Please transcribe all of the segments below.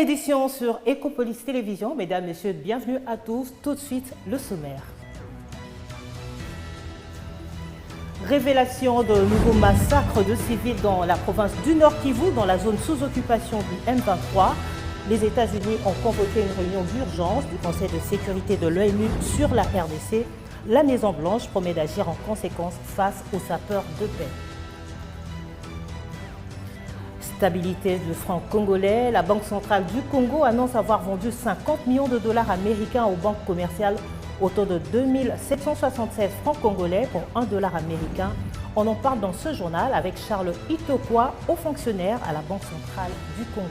édition sur Ecopolis Télévision. Mesdames, Messieurs, bienvenue à tous. Tout de suite, le sommaire. Révélation de nouveaux massacres de civils dans la province du Nord Kivu, dans la zone sous occupation du M23. Les États-Unis ont convoqué une réunion d'urgence du Conseil de sécurité de l'ONU sur la RDC. La Maison-Blanche promet d'agir en conséquence face aux sapeurs de paix. Stabilité du franc congolais, la Banque centrale du Congo annonce avoir vendu 50 millions de dollars américains aux banques commerciales au taux de 2776 francs congolais pour 1 dollar américain. On en parle dans ce journal avec Charles Itokwa, haut fonctionnaire à la Banque centrale du Congo.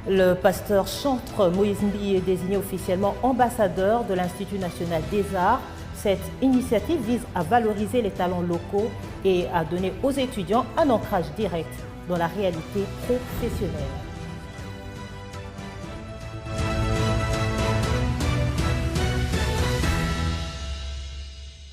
Le pasteur chantre Moïse Mbi est désigné officiellement ambassadeur de l'Institut national des arts. Cette initiative vise à valoriser les talents locaux et à donner aux étudiants un ancrage direct dans la réalité professionnelle.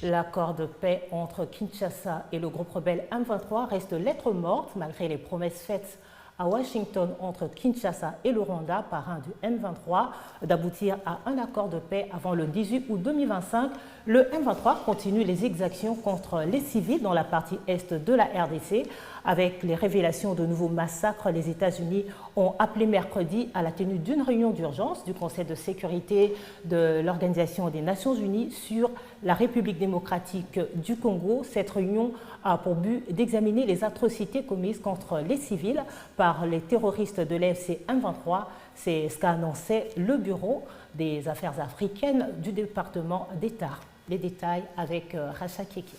L'accord de paix entre Kinshasa et le groupe rebelle M23 reste lettre morte malgré les promesses faites à Washington entre Kinshasa et le Rwanda, parrain du M23, d'aboutir à un accord de paix avant le 18 août 2025. Le M23 continue les exactions contre les civils dans la partie est de la RDC. Avec les révélations de nouveaux massacres, les États-Unis ont appelé mercredi à la tenue d'une réunion d'urgence du Conseil de sécurité de l'Organisation des Nations Unies sur la République démocratique du Congo. Cette réunion a pour but d'examiner les atrocités commises contre les civils par les terroristes de l'AFC M23. C'est ce qu'a annoncé le Bureau des Affaires africaines du département d'État. Les détails avec Racha Keke.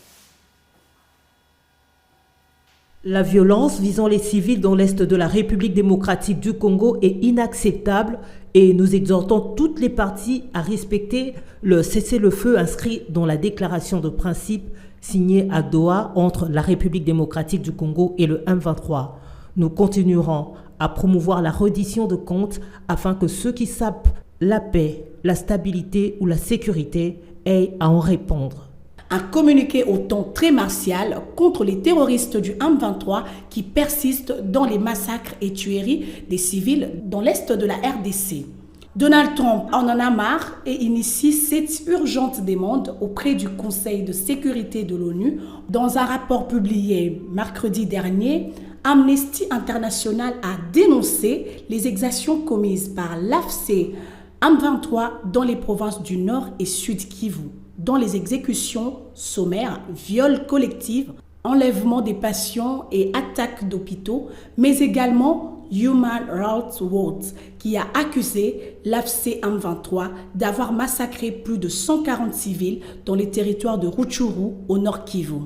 La violence visant les civils dans l'est de la République démocratique du Congo est inacceptable et nous exhortons toutes les parties à respecter le cessez-le-feu inscrit dans la déclaration de principe signée à Doha entre la République démocratique du Congo et le M23. Nous continuerons à promouvoir la reddition de comptes afin que ceux qui sapent la paix, la stabilité ou la sécurité aient à en répondre. Un communiqué au ton très martial contre les terroristes du M23 qui persistent dans les massacres et tueries des civils dans l'est de la RDC. Donald Trump en a marre et initie cette urgente demande auprès du Conseil de sécurité de l'ONU. Dans un rapport publié mercredi dernier, Amnesty International a dénoncé les exactions commises par l'AFC M23 dans les provinces du Nord et Sud Kivu, dans les exécutions sommaires, viols collectifs, enlèvements des patients et attaques d'hôpitaux, mais également Human Rights Watch qui a accusé l'AFC M23 d'avoir massacré plus de 140 civils dans les territoires de Rutshuru au Nord Kivu.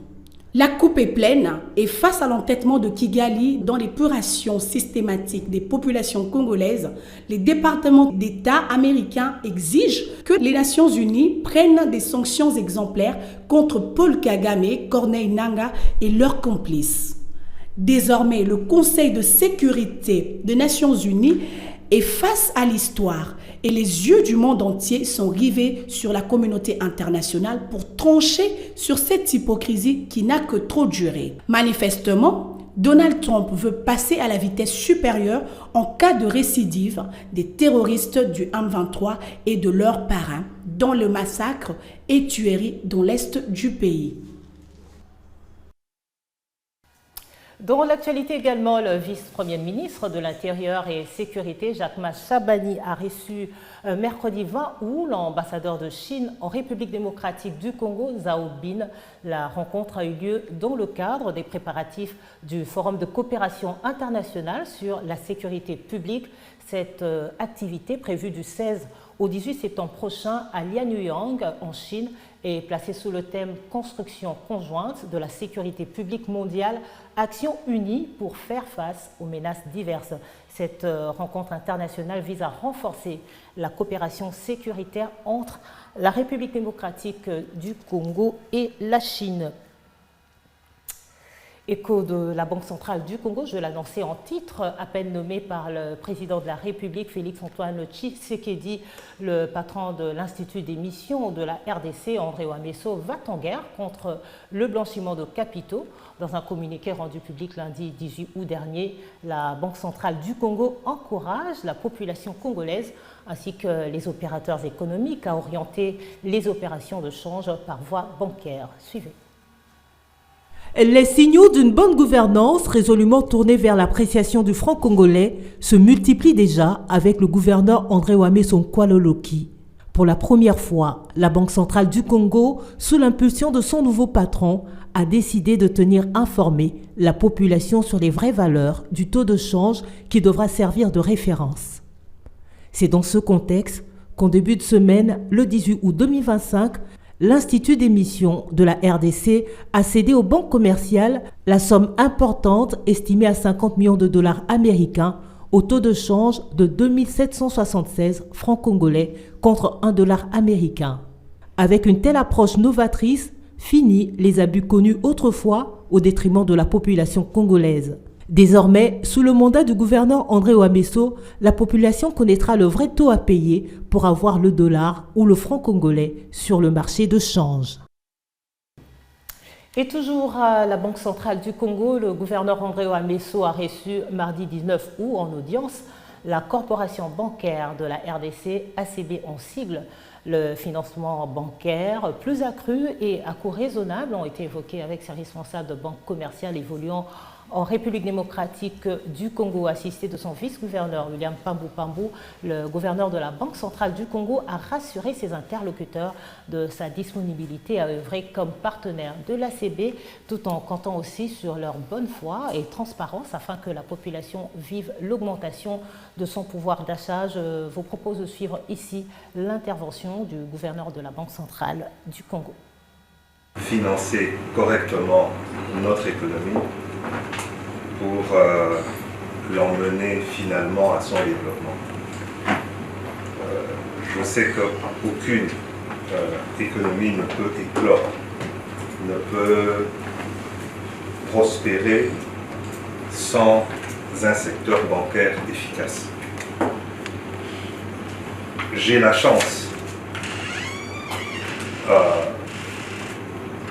La coupe est pleine et face à l'entêtement de Kigali dans l'épuration systématique des populations congolaises, les départements d'État américains exigent que les Nations Unies prennent des sanctions exemplaires contre Paul Kagame, Corneille Nangaa et leurs complices. Désormais, le Conseil de sécurité des Nations Unies est face à l'histoire et les yeux du monde entier sont rivés sur la communauté internationale pour trancher sur cette hypocrisie qui n'a que trop duré. Manifestement, Donald Trump veut passer à la vitesse supérieure en cas de récidive des terroristes du M23 et de leurs parrains dans le massacre et tueries dans l'est du pays. Dans l'actualité également, le vice-premier ministre de l'Intérieur et Sécurité, Jacquemain Chabani, a reçu mercredi 20 août l'ambassadeur de Chine en République démocratique du Congo, Zhao Bin. La rencontre a eu lieu dans le cadre des préparatifs du Forum de coopération internationale sur la sécurité publique. Cette activité, prévue du 16 au 18 septembre prochain à Lianyuyang, en Chine, est placée sous le thème « Construction conjointe de la sécurité publique mondiale, action unie pour faire face aux menaces diverses ». Cette rencontre internationale vise à renforcer la coopération sécuritaire entre la République démocratique du Congo et la Chine. Écho de la Banque centrale du Congo, je l'annonçais en titre, à peine nommé par le président de la République, Félix-Antoine Tshisekedi, le patron de l'Institut des missions de la RDC, André Ouamesso, va en guerre contre le blanchiment de capitaux. Dans un communiqué rendu public lundi 18 août dernier, la Banque centrale du Congo encourage la population congolaise ainsi que les opérateurs économiques à orienter les opérations de change par voie bancaire. Suivez. Les signaux d'une bonne gouvernance résolument tournés vers l'appréciation du franc congolais se multiplient déjà avec le gouverneur André Ouamesso Nkwaloloki. Pour la première fois, la Banque centrale du Congo, sous l'impulsion de son nouveau patron, a décidé de tenir informée la population sur les vraies valeurs du taux de change qui devra servir de référence. C'est dans ce contexte qu'en début de semaine, le 18 août 2025, l'Institut des missions de la RDC a cédé aux banques commerciales la somme importante estimée à 50 millions de dollars américains au taux de change de 2776 francs congolais contre 1 dollar américain. Avec une telle approche novatrice, fini les abus connus autrefois au détriment de la population congolaise. Désormais, sous le mandat du gouverneur André Ouamesso, la population connaîtra le vrai taux à payer pour avoir le dollar ou le franc congolais sur le marché de change. Et toujours à la Banque centrale du Congo, le gouverneur André Ouamesso a reçu mardi 19 août en audience la corporation bancaire de la RDC, ACB en sigle. Le financement bancaire plus accru et à coût raisonnable ont été évoqués avec ses responsables de banques commerciales évoluant en République démocratique du Congo, assisté de son vice-gouverneur William Pambou. Le gouverneur de la Banque centrale du Congo a rassuré ses interlocuteurs de sa disponibilité à œuvrer comme partenaire de l'ACB, tout en comptant aussi sur leur bonne foi et transparence afin que la population vive l'augmentation de son pouvoir d'achat. Je vous propose de suivre ici l'intervention du gouverneur de la Banque centrale du Congo. Financer correctement notre économie pour l'emmener finalement à son développement. Je sais qu'aucune économie ne peut éclore, ne peut prospérer sans un secteur bancaire efficace. J'ai la chance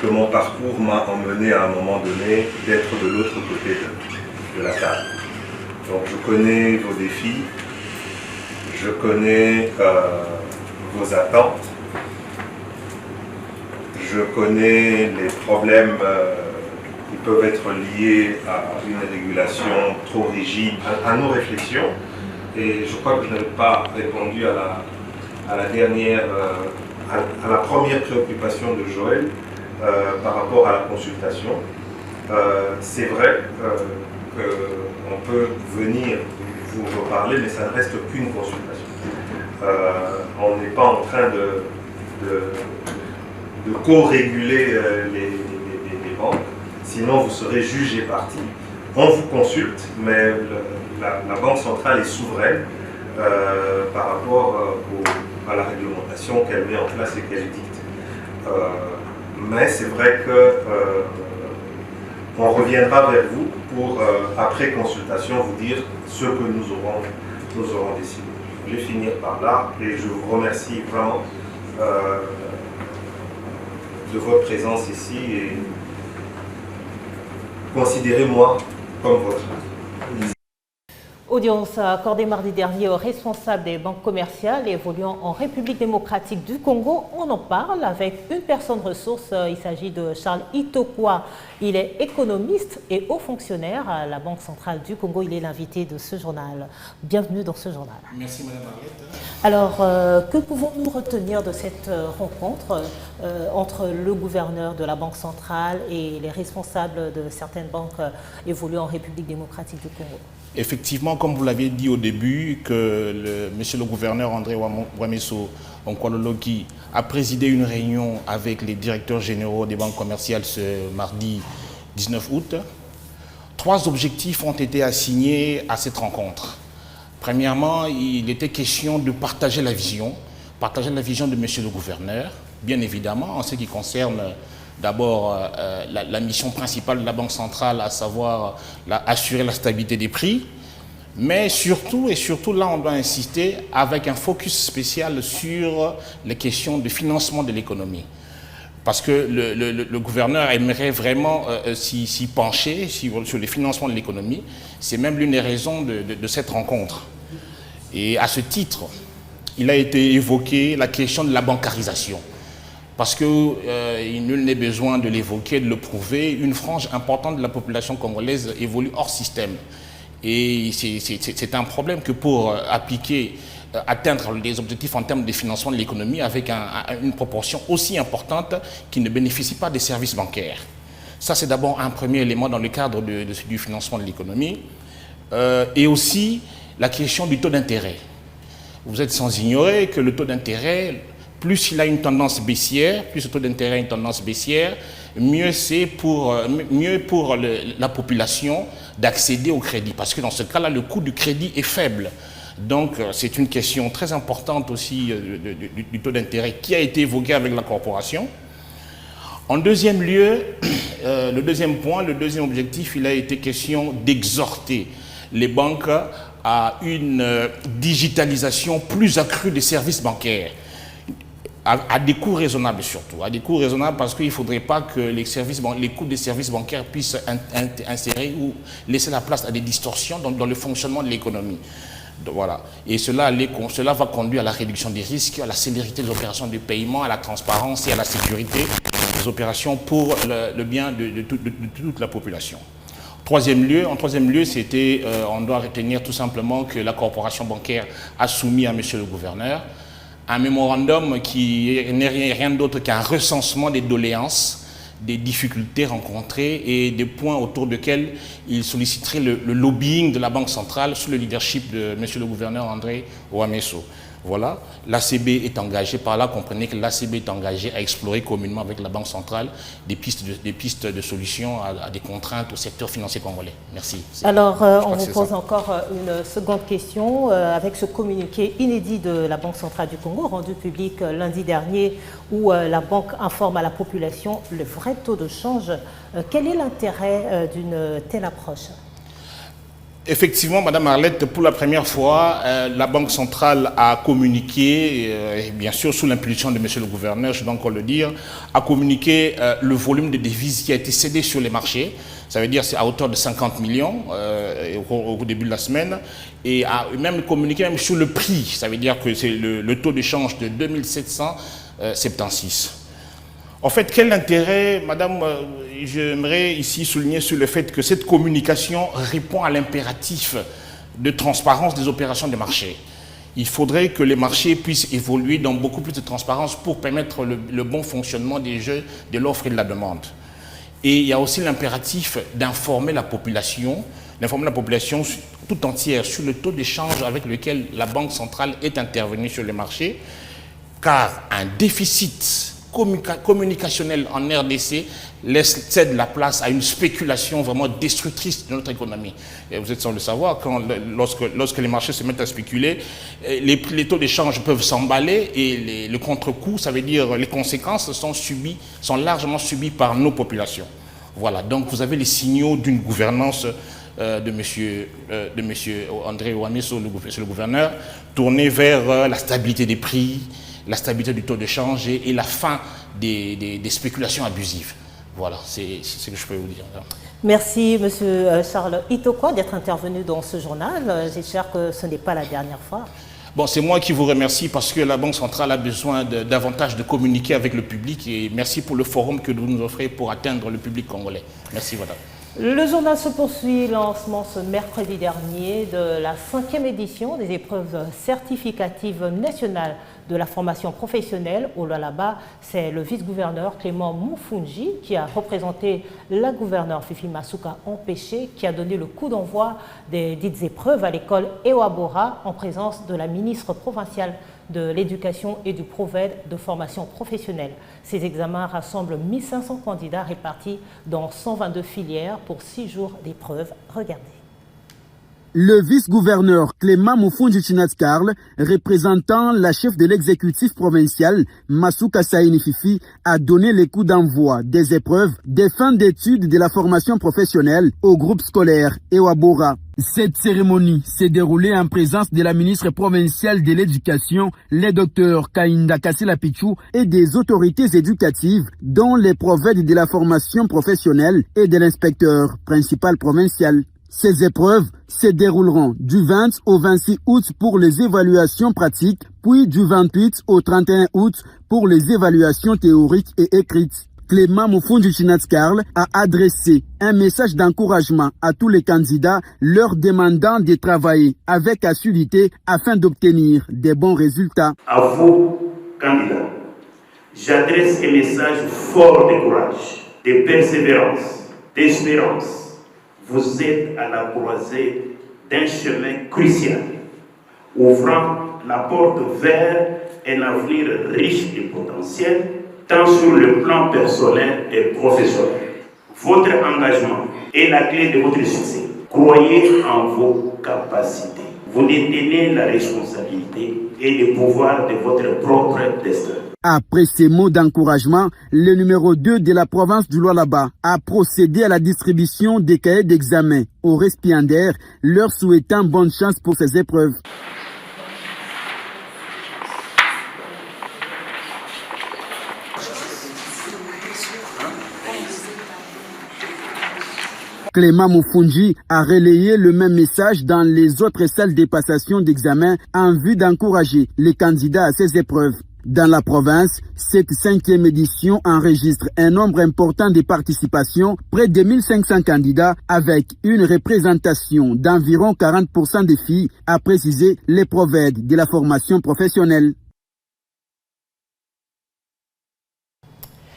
que mon parcours m'a emmené à un moment donné d'être de l'autre côté de la table. Donc je connais vos défis, je connais vos attentes, je connais les problèmes qui peuvent être liés à une régulation trop rigide, à nos réflexions. Et je crois que je n'avais pas répondu à la dernière, à la première préoccupation de Joël. Par rapport à la consultation, c'est vrai qu'on peut venir vous reparler, mais ça ne reste qu'une consultation. On n'est pas en train de co-réguler les banques, sinon vous serez jugé parti. On vous consulte, mais la Banque centrale est souveraine par rapport à la réglementation qu'elle met en place et qu'elle dicte. Mais c'est vrai qu'on reviendra vers vous pour, après consultation, vous dire ce que nous aurons décidé. Je vais finir par là et je vous remercie vraiment de votre présence ici et considérez-moi comme votre. Audience accordée mardi dernier aux responsables des banques commerciales évoluant en République démocratique du Congo. On en parle avec une personne ressource. Il s'agit de Charles Itokwa. Il est économiste et haut fonctionnaire à la Banque centrale du Congo. Il est l'invité de ce journal. Bienvenue dans ce journal. Merci Madame Mariette. Alors, que pouvons-nous retenir de cette rencontre entre le gouverneur de la Banque centrale et les responsables de certaines banques évoluant en République démocratique du Congo? Effectivement, comme vous l'avez dit au début, que monsieur le gouverneur André Ouamesso Nkwaloloki a présidé une réunion avec les directeurs généraux des banques commerciales ce mardi 19 août. 3 objectifs ont été assignés à cette rencontre. Premièrement, il était question de partager la vision de monsieur le gouverneur, bien évidemment en ce qui concerne d'abord la mission principale de la Banque centrale, à savoir assurer la stabilité des prix, mais surtout, et surtout là on doit insister avec un focus spécial sur les questions de financement de l'économie. Parce que le gouverneur aimerait vraiment s'y pencher sur les financements de l'économie. C'est même l'une des raisons de cette rencontre. Et à ce titre, il a été évoqué la question de la bancarisation. Parce que nul n'est besoin de l'évoquer, de le prouver. Une frange importante de la population congolaise évolue hors système. Et c'est un problème que pour atteindre les objectifs en termes de financement de l'économie avec une proportion aussi importante qui ne bénéficie pas des services bancaires. Ça, c'est d'abord un premier élément dans le cadre du financement de l'économie. Et aussi la question du taux d'intérêt. Vous êtes sans ignorer que le taux d'intérêt, plus il a une tendance baissière, plus le taux d'intérêt a une tendance baissière, mieux c'est pour la population d'accéder au crédit. Parce que dans ce cas-là, le coût du crédit est faible. Donc, c'est une question très importante aussi du taux d'intérêt qui a été évoqué avec la corporation. En deuxième lieu, le deuxième point, le deuxième objectif, il a été question d'exhorter les banques à une digitalisation plus accrue des services bancaires, à des coûts raisonnables surtout, à des coûts raisonnables parce qu'il ne faudrait pas que les coûts des services bancaires puissent insérer ou laisser la place à des distorsions dans le fonctionnement de l'économie. Voilà. Et cela va conduire à la réduction des risques, à la célérité des opérations de paiement, à la transparence et à la sécurité des opérations pour le bien de toute la population. En troisième lieu, c'était, on doit retenir tout simplement que la corporation bancaire a soumis à monsieur le gouverneur un mémorandum qui n'est rien d'autre qu'un recensement des doléances, des difficultés rencontrées et des points autour desquels il solliciterait le lobbying de la Banque centrale sous le leadership de monsieur le gouverneur André Ouamesso. Voilà, l'ACB est engagée, par là comprenez que l'ACB est engagée à explorer communément avec la Banque centrale des pistes de solutions à des contraintes au secteur financier congolais. Merci. Alors, on vous pose encore une seconde question. Avec ce communiqué inédit de la Banque centrale du Congo, rendu public lundi dernier, où la banque informe à la population le vrai taux de change, quel est l'intérêt d'une telle approche ? Effectivement, Madame Arlette, pour la première fois, la Banque centrale a communiqué, bien sûr sous l'impulsion de monsieur le gouverneur, je dois encore le dire, a communiqué le volume de devises qui a été cédé sur les marchés. Ça veut dire c'est à hauteur de 50 millions au début de la semaine. Et a même communiqué sur le prix. Ça veut dire que c'est le taux d'échange de 2776. En fait, quel intérêt, madame, j'aimerais ici souligner sur le fait que cette communication répond à l'impératif de transparence des opérations de marché. Il faudrait que les marchés puissent évoluer dans beaucoup plus de transparence pour permettre le bon fonctionnement des jeux, de l'offre et de la demande. Et il y a aussi l'impératif d'informer la population tout entière sur le taux d'échange avec lequel la Banque centrale est intervenue sur les marchés, car un déficit communicationnel en RDC cède la place à une spéculation vraiment destructrice de notre économie. Et vous êtes sans le savoir, lorsque les marchés se mettent à spéculer, les taux d'échange peuvent s'emballer et le contre-coup, ça veut dire les conséquences sont largement subies par nos populations. Voilà, donc vous avez les signaux d'une gouvernance de monsieur André Ouamesso, le gouverneur, tournée vers la stabilité des prix, la stabilité du taux de change et la fin des spéculations abusives. Voilà, c'est ce que je peux vous dire. Merci, M. Charles Itokwa, d'être intervenu dans ce journal. J'espère que ce n'est pas la dernière fois. Bon, c'est moi qui vous remercie parce que la Banque centrale a besoin davantage de communiquer avec le public et merci pour le forum que vous nous offrez pour atteindre le public congolais. Merci, madame. Le journal se poursuit, lancement ce mercredi dernier de la 5e édition des épreuves certificatives nationales de la formation professionnelle. Au Lualaba, c'est le vice-gouverneur Clément Moufoundji qui a représenté la gouverneure Fifi Masuka empêchée, qui a donné le coup d'envoi des dites épreuves à l'école Ewabora en présence de la ministre provinciale de l'éducation et du Proved de formation professionnelle. Ces examens rassemblent 1500 candidats répartis dans 122 filières pour 6 jours d'épreuves. Regardez. Le vice-gouverneur Clément Mufunji Chinat-Karl, représentant la chef de l'exécutif provincial, Masuka Saini Fifi, a donné les coups d'envoi des épreuves des fins d'études de la formation professionnelle au groupe scolaire Ewabora. Cette cérémonie s'est déroulée en présence de la ministre provinciale de l'Éducation, le docteur Kainda Kassila Pichou, et des autorités éducatives, dont les prophètes de la formation professionnelle et de l'inspecteur principal provincial. Ces épreuves se dérouleront du 20 au 26 août pour les évaluations pratiques, puis du 28 au 31 août pour les évaluations théoriques et écrites. Clément Mufunji Chinat-Karl a adressé un message d'encouragement à tous les candidats leur demandant de travailler avec assiduité afin d'obtenir des bons résultats. À vous, candidats, j'adresse un message fort de courage, de persévérance, d'espérance. Vous êtes à la croisée d'un chemin crucial, ouvrant la porte vers un avenir riche et potentiel, tant sur le plan personnel et professionnel. Votre engagement est la clé de votre succès. Croyez en vos capacités. Vous détenez la responsabilité et le pouvoir de votre propre destin. Après ces mots d'encouragement, le numéro 2 de la province du Lualaba a procédé à la distribution des cahiers d'examen aux récipiendaires, leur souhaitant bonne chance pour ces épreuves. Clément Mufunji a relayé le même message dans les autres salles de passation d'examen en vue d'encourager les candidats à ces épreuves. Dans la province, cette 5e édition enregistre un nombre important de participations, près de 1500 candidats avec une représentation d'environ 40% des filles, a précisé les prophètes de la formation professionnelle.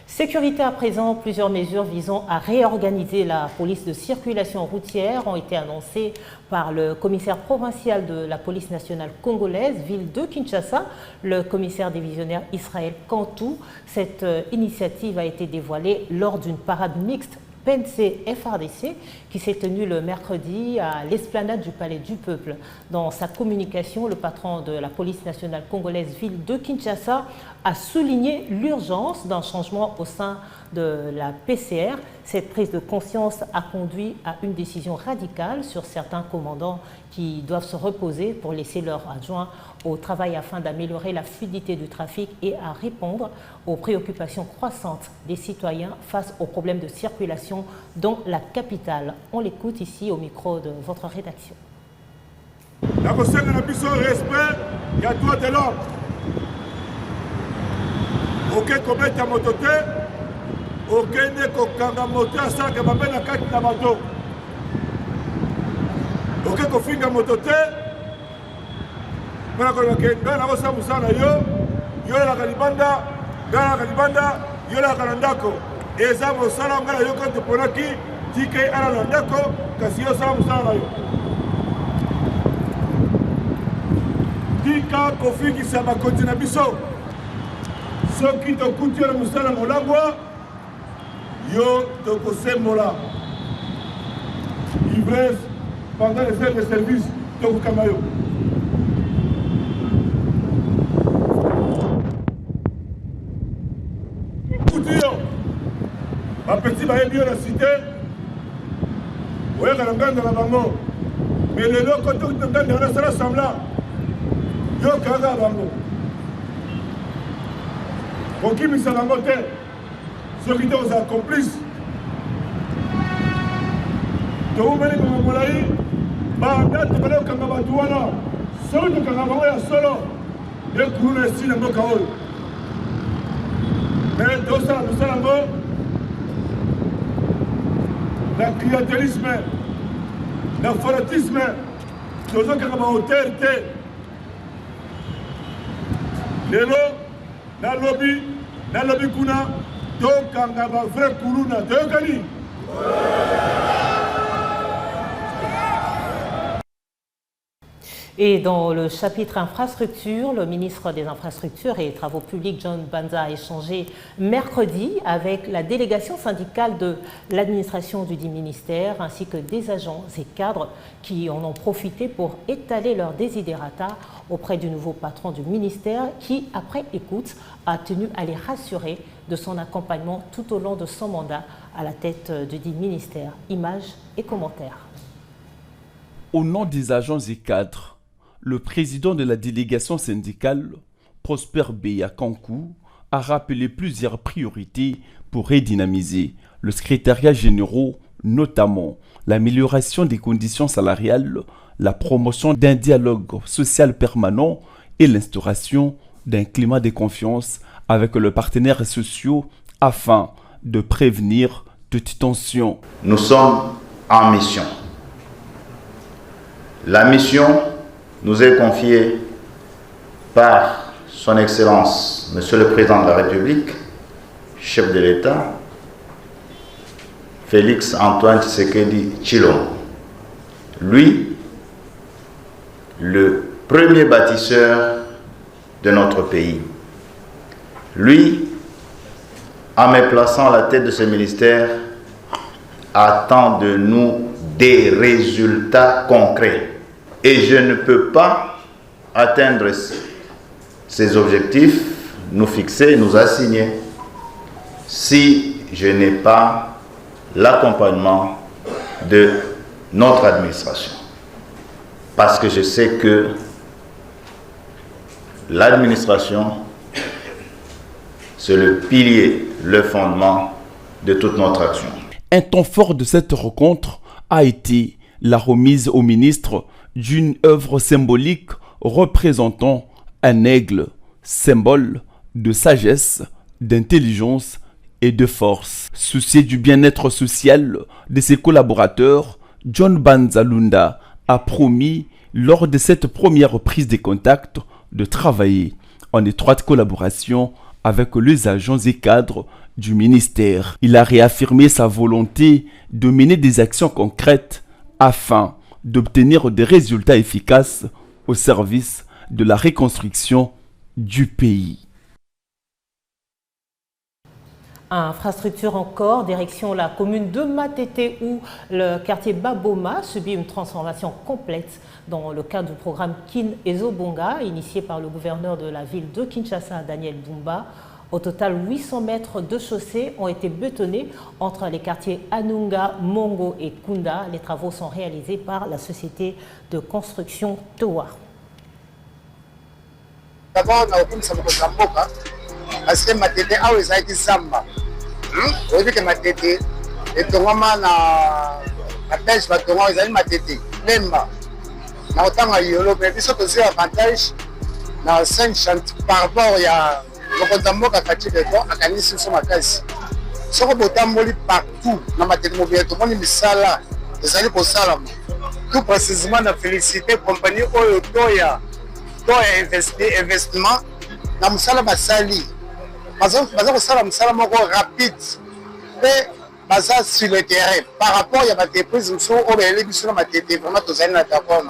Sécurité à présent, plusieurs mesures visant à réorganiser la police de circulation routière ont été annoncées par le commissaire provincial de la police nationale congolaise, ville de Kinshasa, le commissaire divisionnaire Israël Kantou. Cette initiative a été dévoilée lors d'une parade mixte PNC-FRDC qui s'est tenue le mercredi à l'esplanade du Palais du Peuple. Dans sa communication, le patron de la police nationale congolaise ville de Kinshasa a souligné l'urgence d'un changement au sein de la PCR. Cette prise de conscience a conduit à une décision radicale sur certains commandants qui doivent se reposer pour laisser leurs adjoints au travail afin d'améliorer la fluidité du trafic et à répondre aux préoccupations croissantes des citoyens face aux problèmes de circulation dans la capitale. On l'écoute ici au micro de votre rédaction. La conseil de la mission respect, il y a droit de l'ordre. Aucun commettre à mototé, aucun n'est moto à ça que ma peine à 4 na moto. Aucun conflit à mototé. Mana ko ke ngana ko sa musana yo la kalibanda ngana kalibanda yo la kalandako eza mo sala ngana yo ko ponaki tike ala landako kasi yo sa musana yo tika ko fiki sa ba kontina biso soki to kutira musala molangwa yo to ko semola ivresse pendant les heures de service to ko kamayo. Ma petit baye bien la cité, ouais, la grande de la bango, mais le lot quand on entend de la salle semblant, yo kaga bango. Pour qui me s'en moté, ceux qui sont aux complices, tu vous venez comme Molaï, bah date de balai kanga batuana, solo de kanga bango ya solo, et coulou le style en bokaol. Mais tout ça, nous sommes le clientélisme, le fanatisme, nous sommes comme autorité. Les lots, la lobby kuna, donc quand on va vrai kuruna, de Gali. Et dans le chapitre infrastructure, le ministre des Infrastructures et des Travaux publics, John Banza, a échangé mercredi avec la délégation syndicale de l'administration du dit ministère, ainsi que des agents et cadres qui en ont profité pour étaler leurs desiderata auprès du nouveau patron du ministère qui, après écoute, a tenu à les rassurer de son accompagnement tout au long de son mandat à la tête du dit ministère. Images et commentaires. Au nom des agents et cadres, le président de la délégation syndicale, Prosper Beya Kankou, a rappelé plusieurs priorités pour redynamiser le secrétariat général, notamment l'amélioration des conditions salariales, la promotion d'un dialogue social permanent et l'instauration d'un climat de confiance avec les partenaires sociaux afin de prévenir toute tension. Nous sommes en mission. La mission nous est confiée par son Excellence, Monsieur le Président de la République, chef de l'État, Félix Antoine Tshisekedi Tshilombo. Lui, le premier bâtisseur de notre pays. Lui, en me plaçant à la tête de ce ministère, attend de nous des résultats concrets. Et je ne peux pas atteindre ces objectifs, nous fixer, nous assigner, si je n'ai pas l'accompagnement de notre administration. Parce que je sais que l'administration, c'est le pilier, le fondement de toute notre action. Un temps fort de cette rencontre a été la remise au ministre d'une œuvre symbolique représentant un aigle, symbole de sagesse, d'intelligence et de force. Soucié du bien-être social de ses collaborateurs, John Banza Lunda a promis, lors de cette première prise de contact, de travailler en étroite collaboration avec les agents et cadres du ministère. Il a réaffirmé sa volonté de mener des actions concrètes afin d'obtenir des résultats efficaces au service de la reconstruction du pays. Infrastructure encore, direction la commune de Matete où le quartier Baboma subit une transformation complète dans le cadre du programme Kin Ezobonga initié par le gouverneur de la ville de Kinshasa, Daniel Bumba. Au total, 800 mètres de chaussée ont été bétonnés entre les quartiers Anunga, Mongo et Kunda. Les travaux sont réalisés par la société de construction Toa. D'abord, on a aucune Samboka parce que Matete a aussi été Zamba. On dit que Matete est tombé na pêche, va tomber aux Matete. Lemba. Na autant à Yolo, mais ils sont aussi avantage dans 5 chantiers par rapport à Mokontamboka Kati de Don, à Kanisi sur ma case. Si on peut t'emboler partout dans Matete mobile, tout le monde est sala, les alliés pour salam. Tout précisément, la félicité compagnie Oyo Toya. Investissement dans Moussala Basali. Parce que Moussala rapide et sur le terrain. Par rapport à des prises, nous sommes vraiment tous d'accord.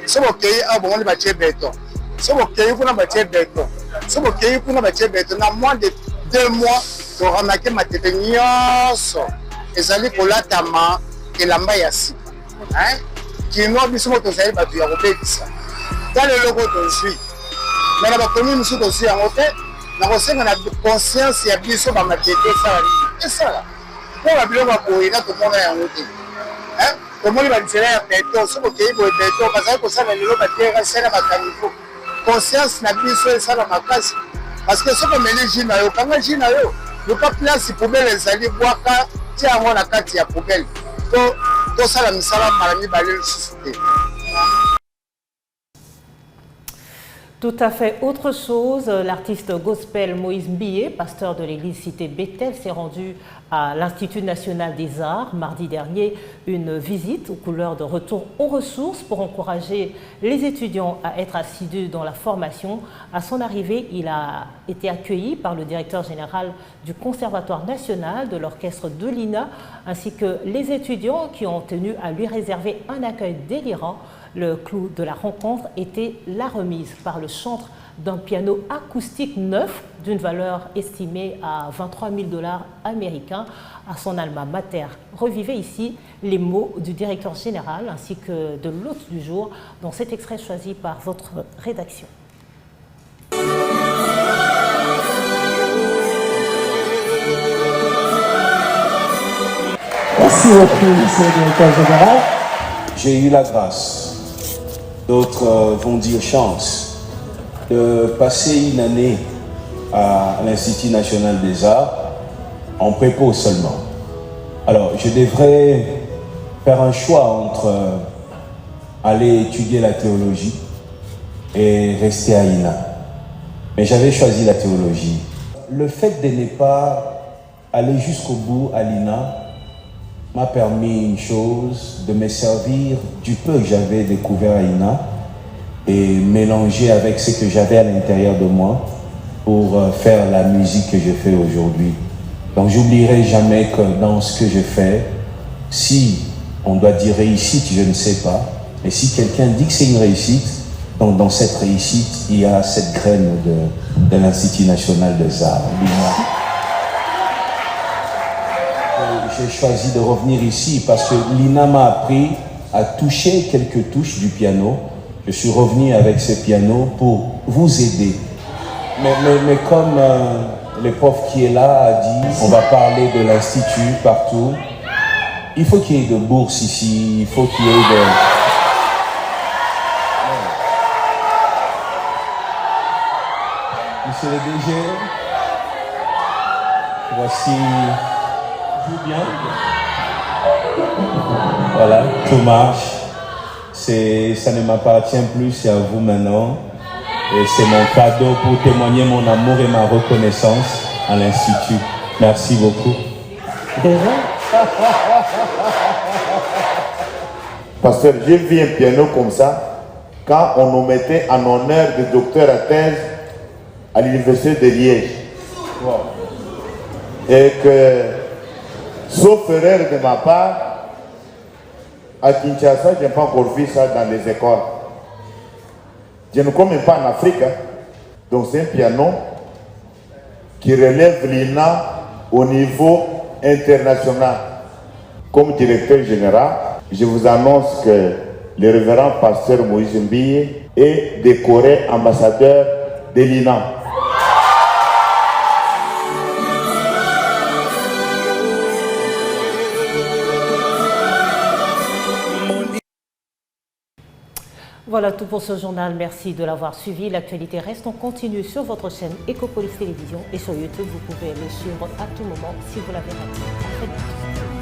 Si vous avez un bâtiment béton, si vous avez un bâtiment béton, si vous avez un bâtiment béton, dans moins de 2 mois, vous remarquez ma tête et allez pour l'attama et la maïasi. Qui nous a dit que vous avez un bâtiment béton. Dans le logo de suite. Mais la commune nous sommes aussi en hôtel. Nous avons conscience et habitude à ma tête. C'est ça. Pour la bilan, tout le monde est en hôtel. Tout le monde va dire béton. Si vous avez béton, parce que ça, le logo va dire conscience n'a pas ça dans ma classe. Parce que ce que je dis, quand je dis, nous pas place pour les alliés boire tiens, on a carte à poubelle. Tout ça, la misala, malami, balé, le Tout à fait autre chose, l'artiste gospel Moïse Mbiyé, pasteur de l'église cité Bethel, s'est rendu à l'Institut national des arts mardi dernier, une visite aux couleurs de retour aux ressources pour encourager les étudiants à être assidus dans la formation. À son arrivée, il a été accueilli par le directeur général du Conservatoire national, de l'orchestre de l'INA, ainsi que les étudiants qui ont tenu à lui réserver un accueil délirant. Le clou de la rencontre était la remise par le chantre d'un piano acoustique neuf d'une valeur estimée à 23 000 $ américains à son alma mater. Revivez ici les mots du directeur général ainsi que de l'hôte du jour dans cet extrait choisi par votre rédaction. Merci beaucoup, monsieur le directeur général. J'ai eu la grâce, d'autres vont dire chance, de passer une année à l'Institut national des arts en prépo seulement. Alors, je devrais faire un choix entre aller étudier la théologie et rester à l'INA. Mais j'avais choisi la théologie. Le fait de ne pas aller jusqu'au bout à l'INA m'a permis une chose, de me servir du peu que j'avais découvert à l'INA et mélanger avec ce que j'avais à l'intérieur de moi pour faire la musique que je fais aujourd'hui. Donc j'oublierai jamais que dans ce que je fais, si on doit dire réussite, je ne sais pas, mais si quelqu'un dit que c'est une réussite, donc dans cette réussite, il y a cette graine de l'Institut national des arts. J'ai choisi de revenir ici parce que l'INA m'a appris à toucher quelques touches du piano. Je suis revenu avec ce piano pour vous aider. Mais comme le prof qui est là a dit, on va parler de l'Institut partout. Il faut qu'il y ait de bourses ici, il faut qu'il y ait de... Monsieur le DG, voici... Tout bien. Voilà, tout marche. Ça ne m'appartient plus, c'est à vous maintenant. Et c'est mon cadeau pour témoigner mon amour et ma reconnaissance à l'Institut. Merci beaucoup. Pasteur, j'ai vu un piano comme ça quand on nous mettait en honneur de docteur à thèse à l'université de Liège. Wow. Et que, sauf erreur de ma part, à Kinshasa, je n'ai pas encore vu ça dans les écoles. Je ne connais pas en Afrique. Hein. Donc c'est un piano qui relève l'INA au niveau international. Comme directeur général, je vous annonce que le révérend pasteur Moïse Mbille est décoré ambassadeur de l'INA. Voilà tout pour ce journal. Merci de l'avoir suivi. L'actualité reste en continu sur votre chaîne Ecopolis Télévision et sur YouTube. Vous pouvez le suivre à tout moment si vous l'avez raté. À très bientôt.